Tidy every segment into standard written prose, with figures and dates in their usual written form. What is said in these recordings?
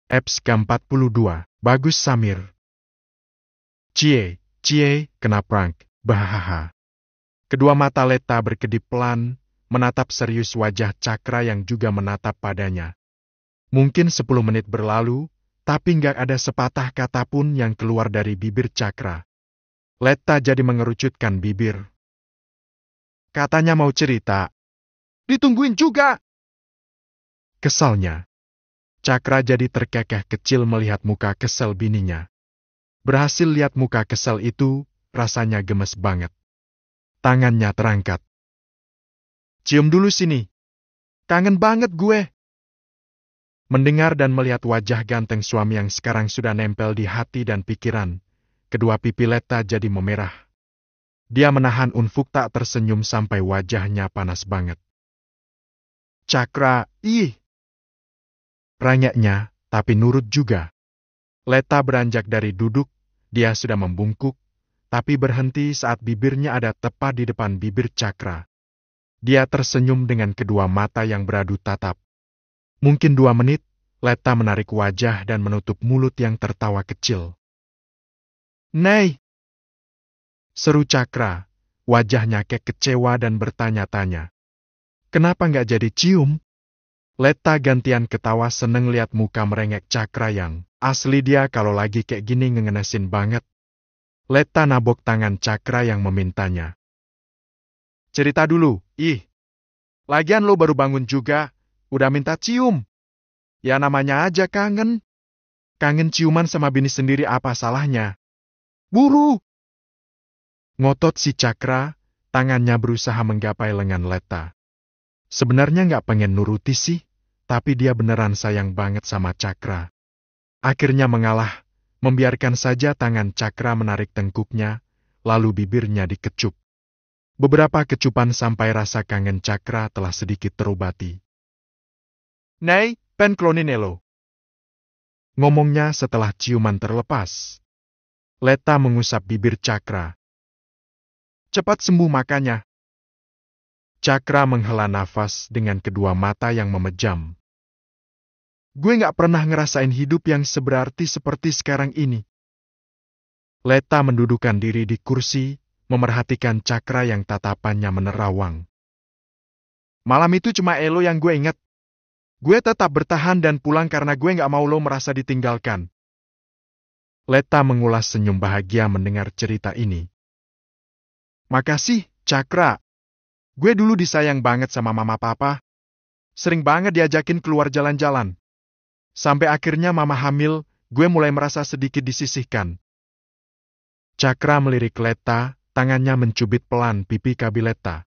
Eps ke-42, Bagus Samir. Cie, kena prank, bahaha. Kedua mata Letta berkedip pelan, menatap serius wajah Cakra yang juga menatap padanya. Mungkin 10 menit berlalu, tapi nggak ada sepatah kata pun yang keluar dari bibir Cakra. Letta jadi mengerucutkan bibir. Katanya mau cerita. Ditungguin juga! Kesalnya. Cakra jadi terkekeh kecil melihat muka kesel bininya. Berhasil lihat muka kesel itu, rasanya gemes banget. Tangannya terangkat. Cium dulu sini. Kangen banget gue. Mendengar dan melihat wajah ganteng suami yang sekarang sudah nempel di hati dan pikiran, kedua pipi Letta jadi memerah. Dia menahan unfuk tak tersenyum sampai wajahnya panas banget. Cakra, ih! Ranyaknya, tapi nurut juga. Letta beranjak dari duduk, dia sudah membungkuk, tapi berhenti saat bibirnya ada tepat di depan bibir Cakra. Dia tersenyum dengan kedua mata yang beradu tatap. Mungkin 2 menit, Letta menarik wajah dan menutup mulut yang tertawa kecil. Nei! Seru Cakra, wajahnya kecewa dan bertanya-tanya. Kenapa nggak jadi cium? Letta gantian ketawa seneng liat muka merengek Cakra yang asli dia kalau lagi kayak gini ngengenesin banget. Letta nabok tangan Cakra yang memintanya. Cerita dulu, ih. Lagian lo baru bangun juga, udah minta cium. Ya namanya aja kangen. Kangen ciuman sama bini sendiri apa salahnya? Buru! Ngotot si Cakra, tangannya berusaha menggapai lengan Letta. Sebenarnya nggak pengen nuruti sih, tapi dia beneran sayang banget sama Cakra. Akhirnya mengalah, membiarkan saja tangan Cakra menarik tengkuknya, lalu bibirnya dikecup. Beberapa kecupan sampai rasa kangen Cakra telah sedikit terobati. Nei, pen klonin elo. Ngomongnya setelah ciuman terlepas. Letta mengusap bibir Cakra. Cepat sembuh makanya. Cakra menghela nafas dengan kedua mata yang memejam. Gue nggak pernah ngerasain hidup yang seberarti seperti sekarang ini. Letta mendudukkan diri di kursi, memerhatikan Cakra yang tatapannya menerawang. Malam itu cuma elo yang gue inget. Gue tetap bertahan dan pulang karena gue nggak mau lo merasa ditinggalkan. Letta mengulas senyum bahagia mendengar cerita ini. Makasih, Cakra. Gue dulu disayang banget sama mama papa. Sering banget diajakin keluar jalan-jalan. Sampai akhirnya mama hamil, gue mulai merasa sedikit disisihkan. Cakra melirik Letta, tangannya mencubit pelan pipi kabi Letta.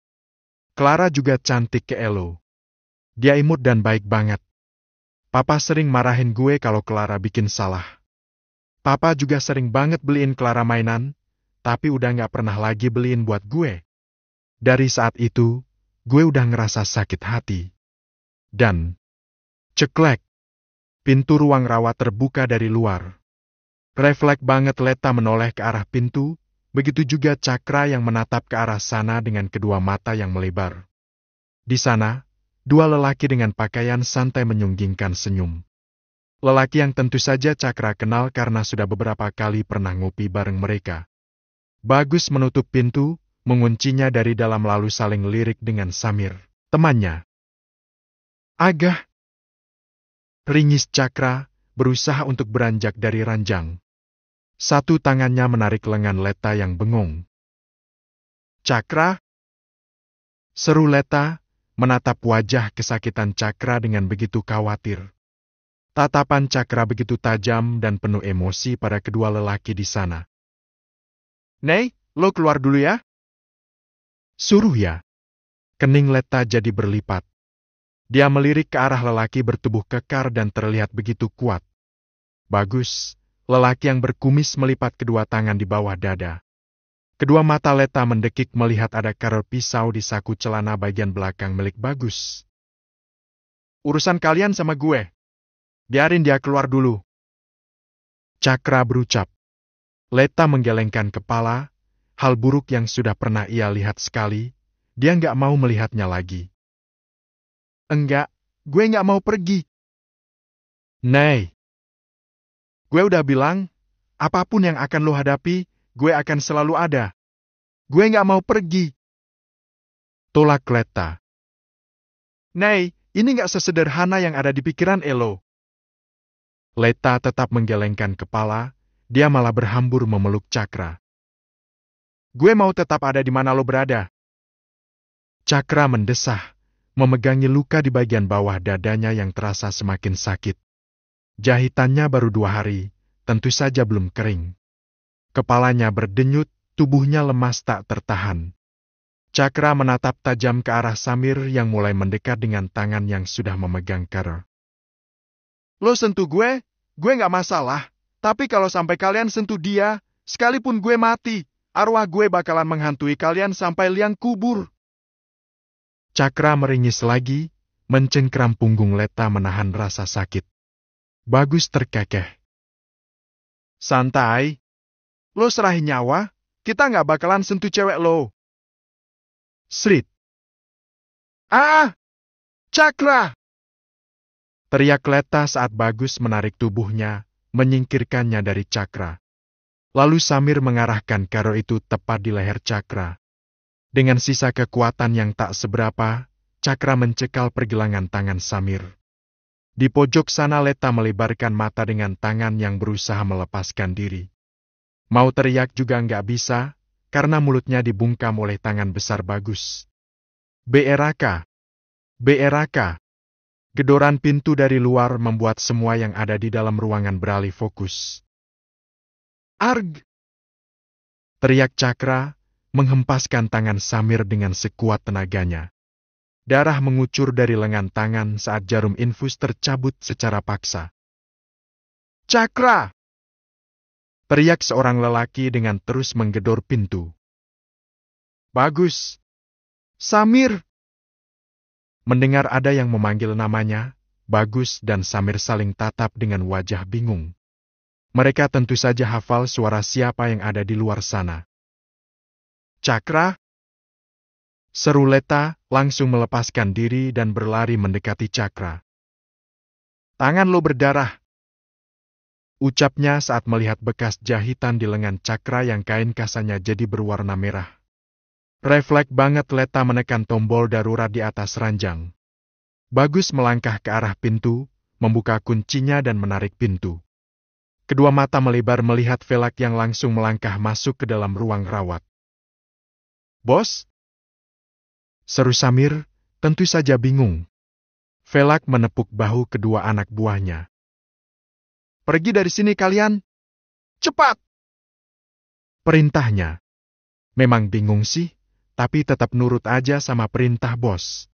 Clara juga cantik ke elo. Dia imut dan baik banget. Papa sering marahin gue kalau Clara bikin salah. Papa juga sering banget beliin Clara mainan, tapi udah gak pernah lagi beliin buat gue. Dari saat itu, gue udah ngerasa sakit hati. Dan, ceklek, pintu ruang rawat terbuka dari luar. Refleks banget Letta menoleh ke arah pintu, begitu juga Cakra yang menatap ke arah sana dengan kedua mata yang melebar. Di sana, 2 lelaki dengan pakaian santai menyunggingkan senyum. Lelaki yang tentu saja Cakra kenal karena sudah beberapa kali pernah ngopi bareng mereka. Bagus menutup pintu, menguncinya dari dalam lalu saling lirik dengan Samir, temannya. Agah! Ringis Cakra, berusaha untuk beranjak dari ranjang. Satu tangannya menarik lengan Letta yang bengong. Cakra? Seru Letta, menatap wajah kesakitan Cakra dengan begitu khawatir. Tatapan Cakra begitu tajam dan penuh emosi pada kedua lelaki di sana. Nei, lo keluar dulu ya? Suruh ya. Kening Letta jadi berlipat. Dia melirik ke arah lelaki bertubuh kekar dan terlihat begitu kuat. Bagus, lelaki yang berkumis melipat kedua tangan di bawah dada. Kedua mata Letta mendekik melihat ada karel pisau di saku celana bagian belakang milik Bagus. Urusan kalian sama gue. Biarin dia keluar dulu. Cakra berucap. Letta menggelengkan kepala, hal buruk yang sudah pernah ia lihat sekali, dia nggak mau melihatnya lagi. Enggak, gue nggak mau pergi. Nei, Gue udah bilang, apapun yang akan lo hadapi, gue akan selalu ada. Gue nggak mau pergi. Tolak Letta. Nei, ini nggak sesederhana yang ada di pikiran Elo. Letta tetap menggelengkan kepala, dia malah berhambur memeluk Cakra. Gue mau tetap ada di mana lo berada. Cakra mendesah, memegangi luka di bagian bawah dadanya yang terasa semakin sakit. Jahitannya baru 2 hari, tentu saja belum kering. Kepalanya berdenyut, tubuhnya lemas tak tertahan. Cakra menatap tajam ke arah Samir yang mulai mendekat dengan tangan yang sudah memegang Kara. Lo sentuh gue nggak masalah. Tapi kalau sampai kalian sentuh dia, sekalipun gue mati, arwah gue bakalan menghantui kalian sampai liang kubur. Cakra meringis lagi, mencengkram punggung Letta menahan rasa sakit. Bagus terkekeh. Santai. Lo serahin nyawa, kita nggak bakalan sentuh cewek lo. Srit. Ah! Cakra! Teriak Letta saat Bagus menarik tubuhnya, menyingkirkannya dari Cakra. Lalu Samir mengarahkan karo itu tepat di leher Cakra. Dengan sisa kekuatan yang tak seberapa, Cakra mencekal pergelangan tangan Samir. Di pojok sana Letta melebarkan mata dengan tangan yang berusaha melepaskan diri. Mau teriak juga nggak bisa, karena mulutnya dibungkam oleh tangan besar Bagus. BRK! BRK! Gedoran pintu dari luar membuat semua yang ada di dalam ruangan beralih fokus. Arg! Teriak Cakra, menghempaskan tangan Samir dengan sekuat tenaganya. Darah mengucur dari lengan tangan saat jarum infus tercabut secara paksa. Cakra! Teriak seorang lelaki dengan terus menggedor pintu. Bagus! Samir! Mendengar ada yang memanggil namanya, Bagus dan Samir saling tatap dengan wajah bingung. Mereka tentu saja hafal suara siapa yang ada di luar sana. Cakra? Seru Letta, langsung melepaskan diri dan berlari mendekati Cakra. Tangan lo berdarah. Ucapnya saat melihat bekas jahitan di lengan Cakra yang kain kasanya jadi berwarna merah. Refleks banget Letta menekan tombol darurat di atas ranjang. Bagus melangkah ke arah pintu, membuka kuncinya dan menarik pintu. Kedua mata melebar melihat Velak yang langsung melangkah masuk ke dalam ruang rawat. Bos? Seru Samir, tentu saja bingung. Velak menepuk bahu kedua anak buahnya. Pergi dari sini kalian! Cepat! Perintahnya. Memang bingung sih, tapi tetap nurut aja sama perintah bos.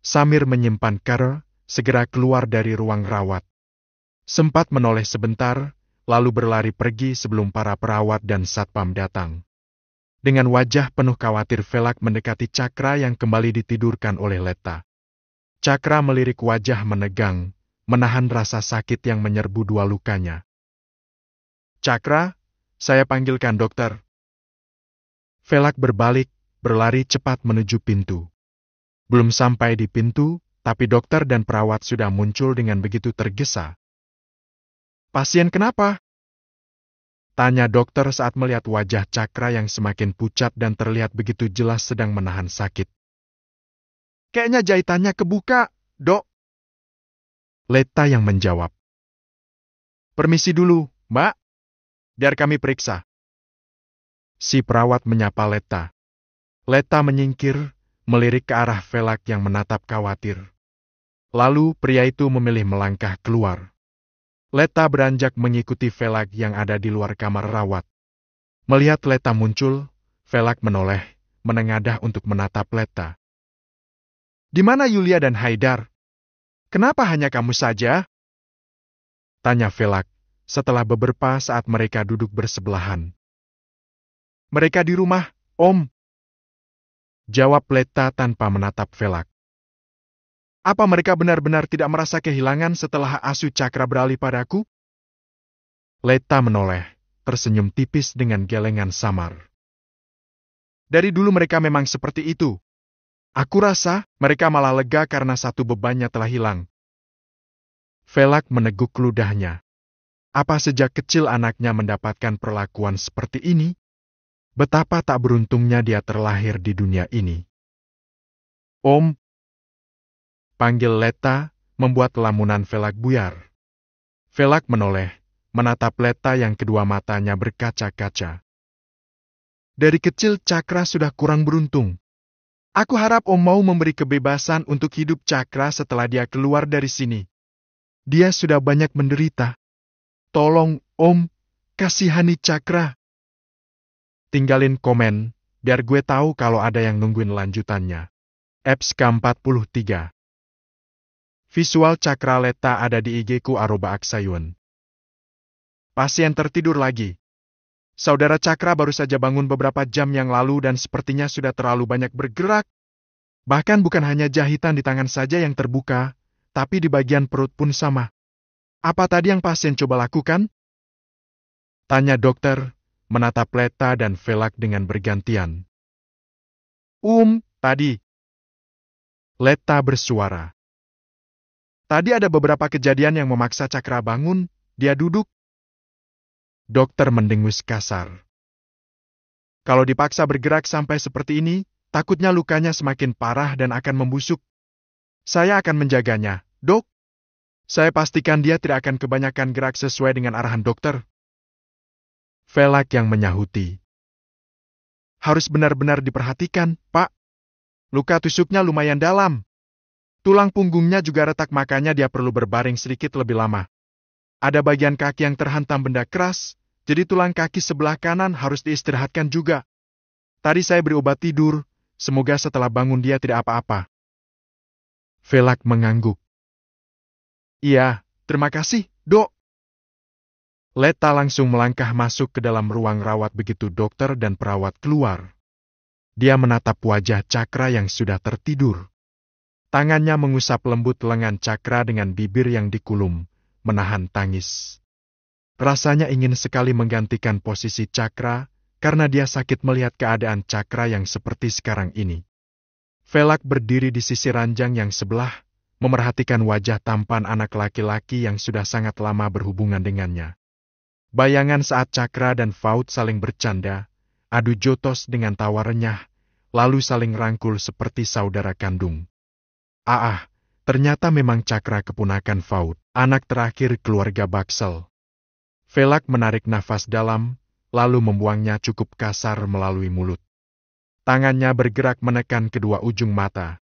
Samir menyimpan Kara, segera keluar dari ruang rawat. Sempat menoleh sebentar, lalu berlari pergi sebelum para perawat dan satpam datang. Dengan wajah penuh khawatir Velak mendekati Cakra yang kembali ditidurkan oleh Letta. Cakra melirik wajah menegang, menahan rasa sakit yang menyerbu dua lukanya. Cakra, saya panggilkan dokter. Velak berbalik, berlari cepat menuju pintu. Belum sampai di pintu, tapi dokter dan perawat sudah muncul dengan begitu tergesa. Pasien kenapa? Tanya dokter saat melihat wajah Cakra yang semakin pucat dan terlihat begitu jelas sedang menahan sakit. Kayaknya jahitannya kebuka, dok. Letta yang menjawab. Permisi dulu, mbak. Biar kami periksa. Si perawat menyapa Letta. Letta menyingkir, melirik ke arah Velak yang menatap khawatir. Lalu pria itu memilih melangkah keluar. Letta beranjak mengikuti Velak yang ada di luar kamar rawat. Melihat Letta muncul, Velak menoleh, menengadah untuk menatap Letta. Di mana Yulia dan Haidar? Kenapa hanya kamu saja? Tanya Velak, setelah beberapa saat mereka duduk bersebelahan. Mereka di rumah, Om. Jawab Letta tanpa menatap Velak. Apa mereka benar-benar tidak merasa kehilangan setelah asuh Cakra beralih padaku? Letta menoleh, tersenyum tipis dengan gelengan samar. Dari dulu mereka memang seperti itu. Aku rasa mereka malah lega karena satu bebannya telah hilang. Velak meneguk ludahnya. Apa sejak kecil anaknya mendapatkan perlakuan seperti ini? Betapa tak beruntungnya dia terlahir di dunia ini. Om, panggil Letta, membuat lamunan Velak buyar. Velak menoleh, menatap Letta yang kedua matanya berkaca-kaca. Dari kecil Cakra sudah kurang beruntung. Aku harap Om mau memberi kebebasan untuk hidup Cakra setelah dia keluar dari sini. Dia sudah banyak menderita. Tolong, Om, kasihani Cakra. Tinggalin komen, biar gue tahu kalau ada yang nungguin lanjutannya. Eps ke-43. Visual Cakra Letta ada di IG-ku @aksayun. Pasien tertidur lagi. Saudara Cakra baru saja bangun beberapa jam yang lalu dan sepertinya sudah terlalu banyak bergerak. Bahkan bukan hanya jahitan di tangan saja yang terbuka, tapi di bagian perut pun sama. Apa tadi yang pasien coba lakukan? Tanya dokter, menatap Letta dan Velak dengan bergantian. Tadi. Letta bersuara. Tadi ada beberapa kejadian yang memaksa Cakra bangun, dia duduk. Dokter mendengus kasar. Kalau dipaksa bergerak sampai seperti ini, takutnya lukanya semakin parah dan akan membusuk. Saya akan menjaganya, Dok. Saya pastikan dia tidak akan kebanyakan gerak sesuai dengan arahan dokter. Velak yang menyahuti. Harus benar-benar diperhatikan, Pak. Luka tusuknya lumayan dalam. Tulang punggungnya juga retak, makanya dia perlu berbaring sedikit lebih lama. Ada bagian kaki yang terhantam benda keras, jadi tulang kaki sebelah kanan harus diistirahatkan juga. Tadi saya beri obat tidur, semoga setelah bangun dia tidak apa-apa. Velak mengangguk. Iya, terima kasih, Dok. Letta langsung melangkah masuk ke dalam ruang rawat begitu dokter dan perawat keluar. Dia menatap wajah Cakra yang sudah tertidur. Tangannya mengusap lembut lengan Cakra dengan bibir yang dikulum, menahan tangis. Rasanya ingin sekali menggantikan posisi Cakra, karena dia sakit melihat keadaan Cakra yang seperti sekarang ini. Velak berdiri di sisi ranjang yang sebelah, memerhatikan wajah tampan anak laki-laki yang sudah sangat lama berhubungan dengannya. Bayangan saat Cakra dan Faut saling bercanda, adu jotos dengan tawa renyah, lalu saling rangkul seperti saudara kandung. Ternyata memang Cakra keponakan Faut, anak terakhir keluarga Baksel. Velak menarik nafas dalam, lalu membuangnya cukup kasar melalui mulut. Tangannya bergerak menekan kedua ujung mata.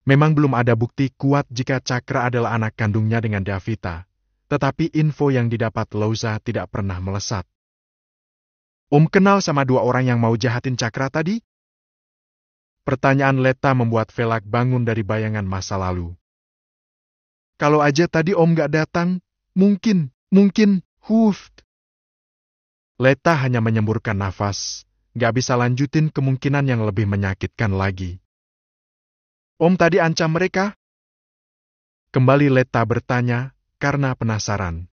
Memang belum ada bukti kuat jika Cakra adalah anak kandungnya dengan Davita, tetapi info yang didapat Louza tidak pernah melesat. Om kenal sama dua orang yang mau jahatin Cakra tadi? Pertanyaan Letta membuat Velak bangun dari bayangan masa lalu. Kalau aja tadi Om gak datang, mungkin, Letta hanya menyemburkan nafas, gak bisa lanjutin kemungkinan yang lebih menyakitkan lagi. Om tadi ancam mereka? Kembali Letta bertanya, karena penasaran.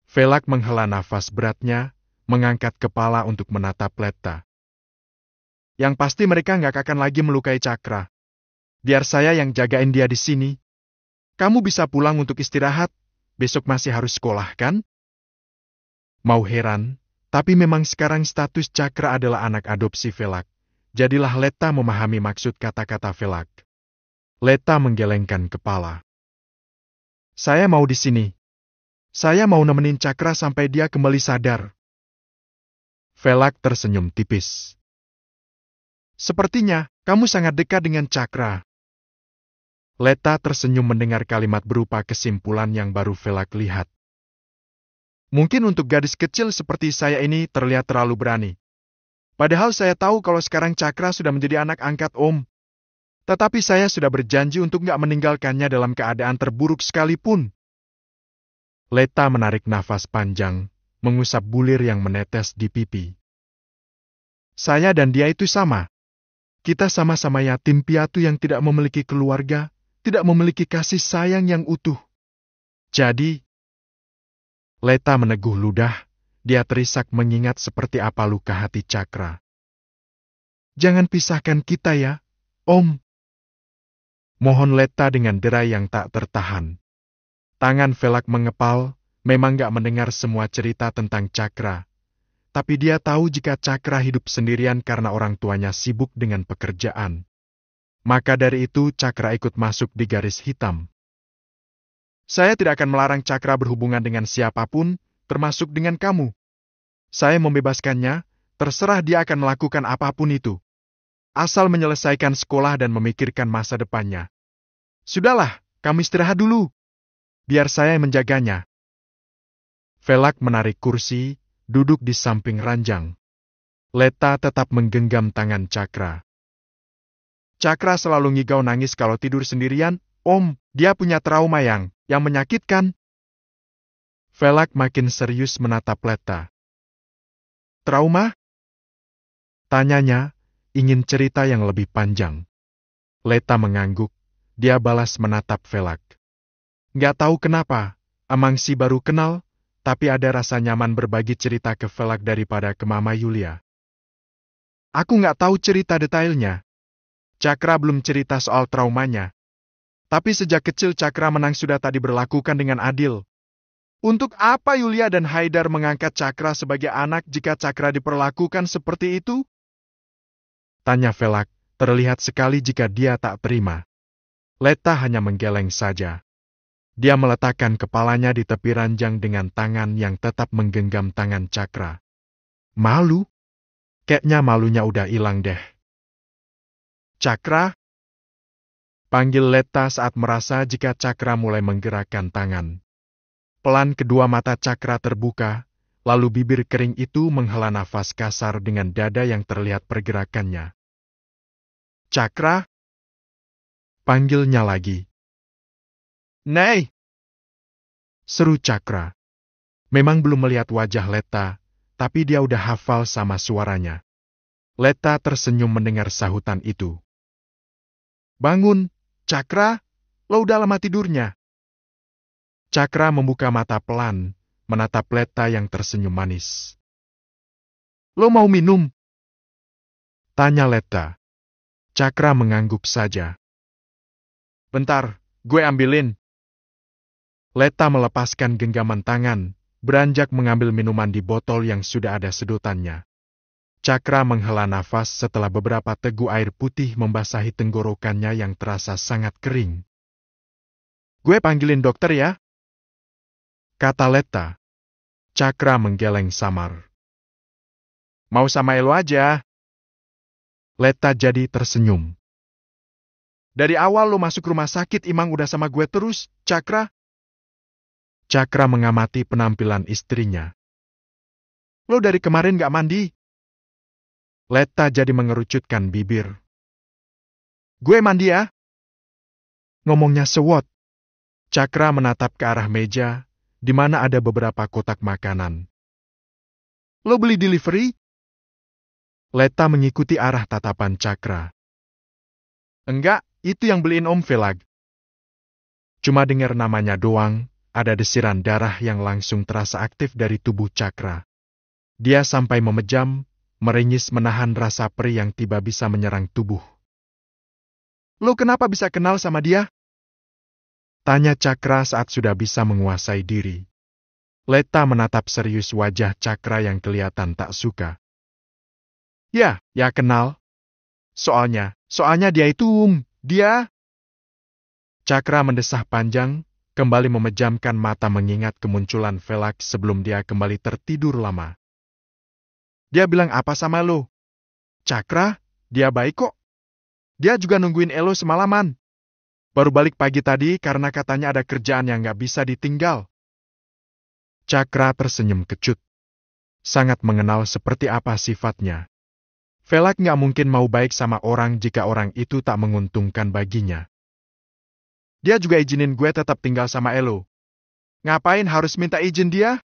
Velak menghela nafas beratnya, mengangkat kepala untuk menatap Letta. Yang pasti mereka nggak akan lagi melukai Cakra. Biar saya yang jagain dia di sini. Kamu bisa pulang untuk istirahat, besok masih harus sekolah kan? Mau heran, tapi memang sekarang status Cakra adalah anak adopsi Velak. Jadilah Letta memahami maksud kata-kata Velak. Letta menggelengkan kepala. Saya mau di sini. Saya mau nemenin Cakra sampai dia kembali sadar. Velak tersenyum tipis. Sepertinya, kamu sangat dekat dengan Cakra. Letta tersenyum mendengar kalimat berupa kesimpulan yang baru Velak lihat. Mungkin untuk gadis kecil seperti saya ini terlihat terlalu berani. Padahal saya tahu kalau sekarang Cakra sudah menjadi anak angkat Om. Tetapi saya sudah berjanji untuk nggak meninggalkannya dalam keadaan terburuk sekalipun. Letta menarik nafas panjang, mengusap bulir yang menetes di pipi. Saya dan dia itu sama. Kita sama-sama yatim piatu yang tidak memiliki keluarga, tidak memiliki kasih sayang yang utuh. Jadi, Letta meneguh ludah, dia terisak mengingat seperti apa luka hati Cakra. Jangan pisahkan kita ya, Om. Mohon Letta dengan derai yang tak tertahan. Tangan Velak mengepal, memang gak mendengar semua cerita tentang Cakra, tapi dia tahu jika Cakra hidup sendirian karena orang tuanya sibuk dengan pekerjaan. Maka dari itu Cakra ikut masuk di garis hitam. Saya tidak akan melarang Cakra berhubungan dengan siapapun, termasuk dengan kamu. Saya membebaskannya, terserah dia akan melakukan apapun itu. Asal menyelesaikan sekolah dan memikirkan masa depannya. Sudahlah, kamu istirahat dulu. Biar saya yang menjaganya. Velak menarik kursi, duduk di samping ranjang. Leta tetap menggenggam tangan Cakra. Cakra selalu ngigau nangis kalau tidur sendirian. Om, dia punya trauma yang menyakitkan. Velak makin serius menatap Leta. Trauma? Tanyanya, ingin cerita yang lebih panjang. Leta mengangguk, dia balas menatap Velak. Gak tahu kenapa, emang si baru kenal, tapi ada rasa nyaman berbagi cerita ke Velak daripada ke Mama Yulia. Aku gak tahu cerita detailnya. Cakra belum cerita soal traumanya. Tapi sejak kecil Cakra menang sudah tak diberlakukan dengan adil. Untuk apa Yulia dan Haidar mengangkat Cakra sebagai anak jika Cakra diperlakukan seperti itu? Tanya Velak, terlihat sekali jika dia tak terima. Leta hanya menggeleng saja. Dia meletakkan kepalanya di tepi ranjang dengan tangan yang tetap menggenggam tangan Cakra. Malu? Kayaknya malunya udah hilang deh. Cakra? Panggil Leta saat merasa jika Cakra mulai menggerakkan tangan. Pelan kedua mata Cakra terbuka, lalu bibir kering itu menghela nafas kasar dengan dada yang terlihat pergerakannya. Cakra? Panggilnya lagi. Nei! Seru Cakra. Memang belum melihat wajah Leta, tapi dia udah hafal sama suaranya. Leta tersenyum mendengar sahutan itu. Bangun, Cakra, lo udah lama tidurnya. Cakra membuka mata pelan, menatap Leta yang tersenyum manis. Lo mau minum? Tanya Leta. Cakra mengangguk saja. Bentar, gue ambilin. Leta melepaskan genggaman tangan, beranjak mengambil minuman di botol yang sudah ada sedotannya. Cakra menghela nafas setelah beberapa teguk air putih membasahi tenggorokannya yang terasa sangat kering. Gue panggilin dokter ya? Kata Leta. Cakra menggeleng samar. Mau sama Elo aja. Leta jadi tersenyum. Dari awal lo masuk rumah sakit Imang udah sama gue terus, Cakra. Cakra mengamati penampilan istrinya. Lo dari kemarin gak mandi? Leta jadi mengerucutkan bibir. Gue mandi ya? Ngomongnya sewot. Cakra menatap ke arah meja, di mana ada beberapa kotak makanan. Lo beli delivery? Leta mengikuti arah tatapan Cakra. Enggak, itu yang beliin Om Velag. Cuma dengar namanya doang, ada desiran darah yang langsung terasa aktif dari tubuh Cakra. Dia sampai memejam, meringis menahan rasa perih yang tiba bisa menyerang tubuh. Lo kenapa bisa kenal sama dia? Tanya Cakra saat sudah bisa menguasai diri. Leta menatap serius wajah Cakra yang kelihatan tak suka. Ya kenal. Soalnya dia itu dia. Cakra mendesah panjang, kembali memejamkan mata mengingat kemunculan Velak sebelum dia kembali tertidur lama. Dia bilang apa sama lo? Cakra, dia baik kok. Dia juga nungguin Elo semalaman. Baru balik pagi tadi karena katanya ada kerjaan yang gak bisa ditinggal. Cakra tersenyum kecut. Sangat mengenal seperti apa sifatnya. Velak gak mungkin mau baik sama orang jika orang itu tak menguntungkan baginya. Dia juga izinin gue tetap tinggal sama Elo. Ngapain harus minta izin dia?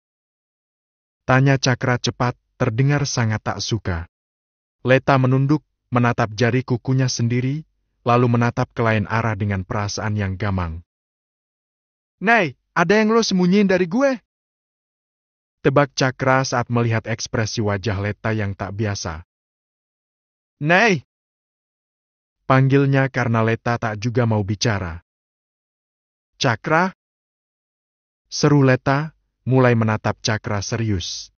Tanya Cakra cepat, terdengar sangat tak suka. Leta menunduk, menatap jari kukunya sendiri, lalu menatap ke lain arah dengan perasaan yang gamang. Nei, ada yang lo sembunyiin dari gue? Tebak Cakra saat melihat ekspresi wajah Leta yang tak biasa. Nei! Panggilnya karena Leta tak juga mau bicara. Cakra? Seru Leta, mulai menatap Cakra serius.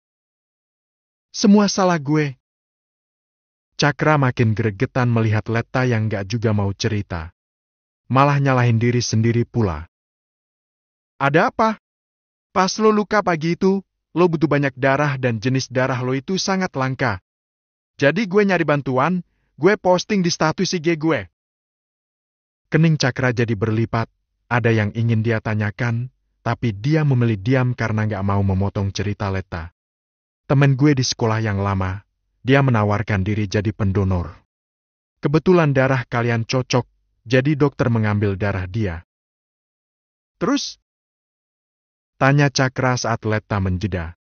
Semua salah gue. Cakra makin gregetan melihat Letta yang gak juga mau cerita. Malah nyalahin diri sendiri pula. Ada apa? Pas lo luka pagi itu, lo butuh banyak darah dan jenis darah lo itu sangat langka. Jadi gue nyari bantuan, gue posting di status IG gue. Kening Cakra jadi berlipat, ada yang ingin dia tanyakan, tapi dia memilih diam karena gak mau memotong cerita Letta. Temen gue di sekolah yang lama, dia menawarkan diri jadi pendonor. Kebetulan darah kalian cocok, jadi dokter mengambil darah dia. Terus? Tanya Cakra saat Letta menjeda.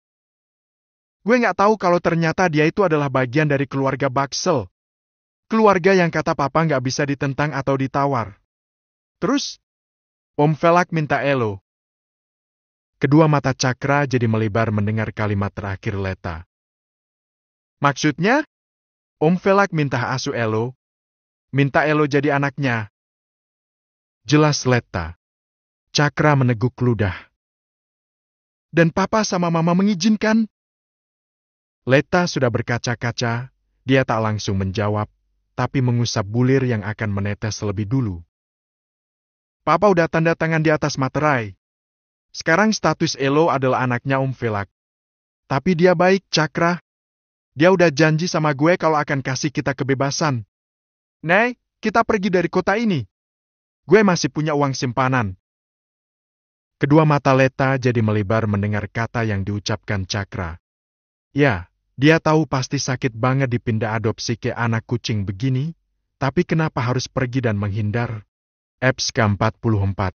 Gue gak tahu kalau ternyata dia itu adalah bagian dari keluarga Baksel. Keluarga yang kata papa gak bisa ditentang atau ditawar. Terus? Om Velak minta elo. Kedua mata Cakra jadi melebar mendengar kalimat terakhir Letta. Maksudnya? Om Velak minta asuh elo. Minta elo jadi anaknya. Jelas Letta. Cakra meneguk ludah. Dan papa sama mama mengizinkan? Letta sudah berkaca-kaca, dia tak langsung menjawab, tapi mengusap bulir yang akan menetes lebih dulu. Papa udah tanda tangan di atas materai. Sekarang status Elo adalah anaknya Om Velak. Tapi dia baik, Cakra. Dia udah janji sama gue kalau akan kasih kita kebebasan. Nek, kita pergi dari kota ini. Gue masih punya uang simpanan. Kedua mata Letta jadi melebar mendengar kata yang diucapkan Cakra. Ya, dia tahu pasti sakit banget dipindah adopsi ke anak kucing begini, tapi kenapa harus pergi dan menghindar? Eps ke-44